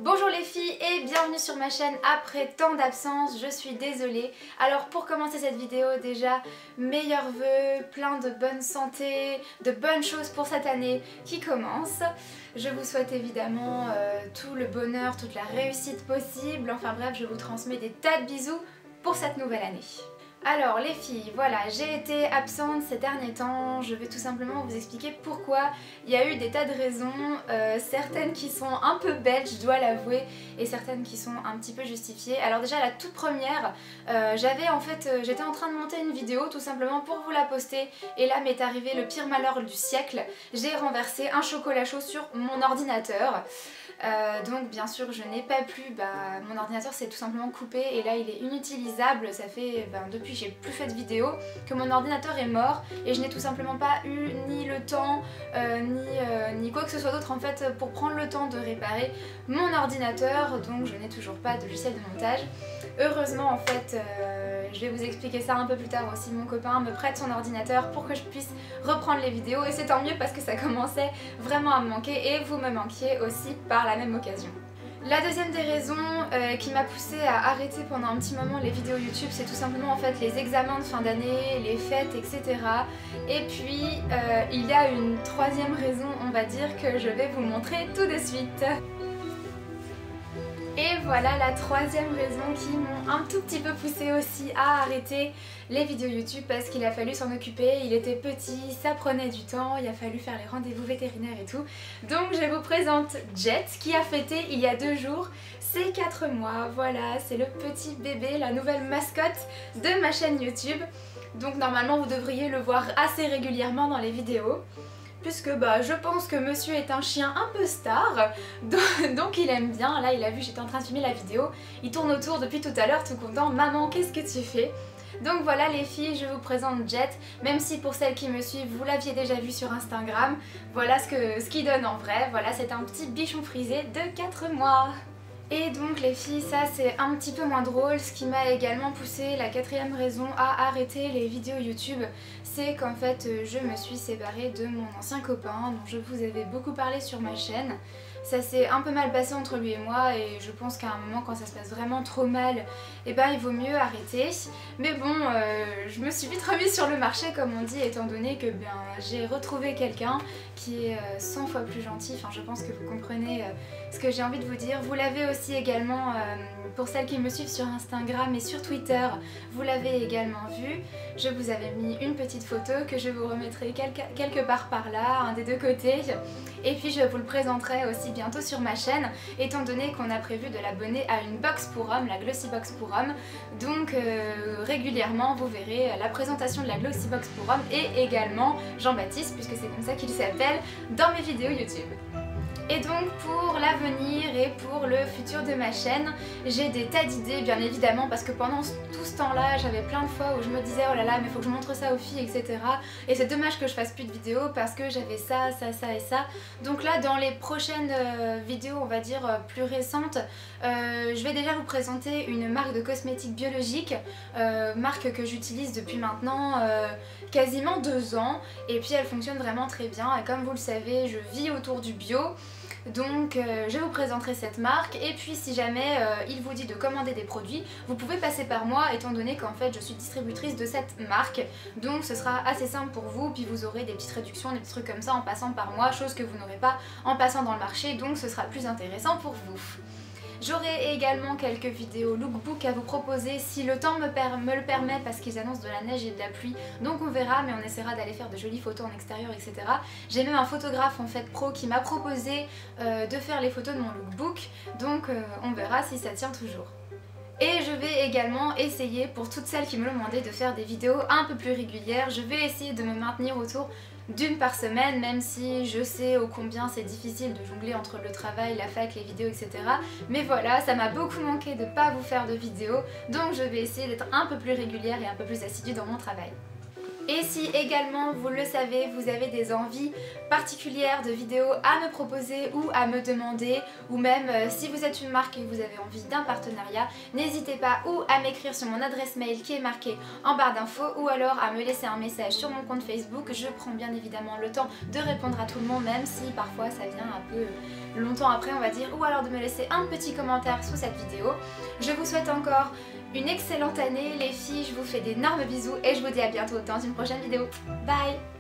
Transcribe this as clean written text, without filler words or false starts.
Bonjour les filles et bienvenue sur ma chaîne après tant d'absence, je suis désolée. Alors pour commencer cette vidéo déjà, meilleurs vœux, plein de bonne santé, de bonnes choses pour cette année qui commence. Je vous souhaite évidemment tout le bonheur, toute la réussite possible, enfin bref je vous transmets des tas de bisous pour cette nouvelle année. Alors les filles, voilà, j'ai été absente ces derniers temps, je vais tout simplement vous expliquer pourquoi. Il y a eu des tas de raisons, certaines qui sont un peu bêtes, je dois l'avouer, et certaines qui sont un petit peu justifiées. Alors déjà la toute première, j'étais en train de monter une vidéo tout simplement pour vous la poster, et là m'est arrivé le pire malheur du siècle, j'ai renversé un chocolat chaud sur mon ordinateur. Donc bien sûr je n'ai pas pu, mon ordinateur s'est tout simplement coupé et là il est inutilisable, ça fait depuis que j'ai plus fait de vidéo que mon ordinateur est mort et je n'ai tout simplement pas eu ni le temps ni quoi que ce soit d'autre en fait pour prendre le temps de réparer mon ordinateur, donc je n'ai toujours pas de logiciel de montage. Heureusement en fait, je vais vous expliquer ça un peu plus tard aussi, mon copain me prête son ordinateur pour que je puisse reprendre les vidéos et c'est tant mieux parce que ça commençait vraiment à me manquer et vous me manquiez aussi par la même occasion. La deuxième des raisons qui m'a poussée à arrêter pendant un petit moment les vidéos YouTube, c'est tout simplement en fait les examens de fin d'année, les fêtes, etc. Et puis il y a une troisième raison, on va dire, que je vais vous montrer tout de suite. Et voilà la troisième raison qui m'ont un tout petit peu poussée aussi à arrêter les vidéos YouTube parce qu'il a fallu s'en occuper, il était petit, ça prenait du temps, il a fallu faire les rendez-vous vétérinaires et tout. Donc je vous présente Jet qui a fêté il y a 2 jours ses 4 mois, voilà, c'est le petit bébé, la nouvelle mascotte de ma chaîne YouTube. Donc normalement vous devriez le voir assez régulièrement dans les vidéos. Puisque je pense que monsieur est un chien un peu star, donc il aime bien. Là il a vu, j'étais en train de filmer la vidéo, il tourne autour depuis tout à l'heure tout content. Maman, qu'est-ce que tu fais? Donc voilà les filles, je vous présente Jet, même si pour celles qui me suivent vous l'aviez déjà vu sur Instagram. Voilà ce qu'il donne en vrai, voilà, c'est un petit bichon frisé de 4 mois. Et donc les filles, ça c'est un petit peu moins drôle, ce qui m'a également poussé, la quatrième raison à arrêter les vidéos YouTube, c'est qu'en fait je me suis séparée de mon ancien copain dont je vous avais beaucoup parlé sur ma chaîne. Ça s'est un peu mal passé entre lui et moi et je pense qu'à un moment quand ça se passe vraiment trop mal, il vaut mieux arrêter. Mais bon, je me suis vite remise sur le marché comme on dit, étant donné que j'ai retrouvé quelqu'un qui est 100 fois plus gentil. Enfin je pense que vous comprenez ce que j'ai envie de vous dire. Vous l'avez aussi également, pour celles qui me suivent sur Instagram et sur Twitter, vous l'avez également vu. Je vous avais mis une petite photo que je vous remettrai quelque part par là, un des deux côtés. Et puis je vous le présenterai aussi bientôt sur ma chaîne, étant donné qu'on a prévu de l'abonner à une box pour hommes, la Glossy Box pour hommes. Donc régulièrement vous verrez la présentation de la Glossy Box pour hommes et également Jean-Baptiste, puisque c'est comme ça qu'il s'appelle, dans mes vidéos YouTube. Et donc pour l'avenir et pour le futur de ma chaîne, j'ai des tas d'idées bien évidemment parce que pendant tout ce temps là j'avais plein de fois où je me disais oh là là mais faut que je montre ça aux filles, etc. Et c'est dommage que je fasse plus de vidéos parce que j'avais ça, ça, ça et ça. Donc là dans les prochaines vidéos on va dire plus récentes, je vais déjà vous présenter une marque de cosmétiques biologiques, marque que j'utilise depuis maintenant quasiment 2 ans et puis elle fonctionne vraiment très bien et comme vous le savez je vis autour du bio. Donc je vous présenterai cette marque et puis si jamais il vous dit de commander des produits, vous pouvez passer par moi étant donné qu'en fait je suis distributrice de cette marque. Donc ce sera assez simple pour vous, puis vous aurez des petites réductions, des petits trucs comme ça en passant par moi, chose que vous n'aurez pas en passant dans le marché, donc ce sera plus intéressant pour vous. J'aurai également quelques vidéos lookbook à vous proposer si le temps me le permet parce qu'ils annoncent de la neige et de la pluie, donc on verra, mais on essaiera d'aller faire de jolies photos en extérieur, etc. J'ai même un photographe en fait pro qui m'a proposé de faire les photos de mon lookbook, donc on verra si ça tient toujours. Et je vais également essayer, pour toutes celles qui me l'ont demandé, de faire des vidéos un peu plus régulières. Je vais essayer de me maintenir autour d'une par semaine, même si je sais ô combien c'est difficile de jongler entre le travail, la fac, les vidéos, etc. Mais voilà, ça m'a beaucoup manqué de ne pas vous faire de vidéos, donc je vais essayer d'être un peu plus régulière et un peu plus assidue dans mon travail. Et si également, vous le savez, vous avez des envies particulières de vidéos à me proposer ou à me demander, ou même si vous êtes une marque et que vous avez envie d'un partenariat, n'hésitez pas ou à m'écrire sur mon adresse mail qui est marquée en barre d'infos, ou alors à me laisser un message sur mon compte Facebook. Je prends bien évidemment le temps de répondre à tout le monde, même si parfois ça vient un peu longtemps après, on va dire, ou alors de me laisser un petit commentaire sous cette vidéo. Je vous souhaite encore une excellente année les filles, je vous fais d'énormes bisous et je vous dis à bientôt dans une prochaine vidéo. Bye!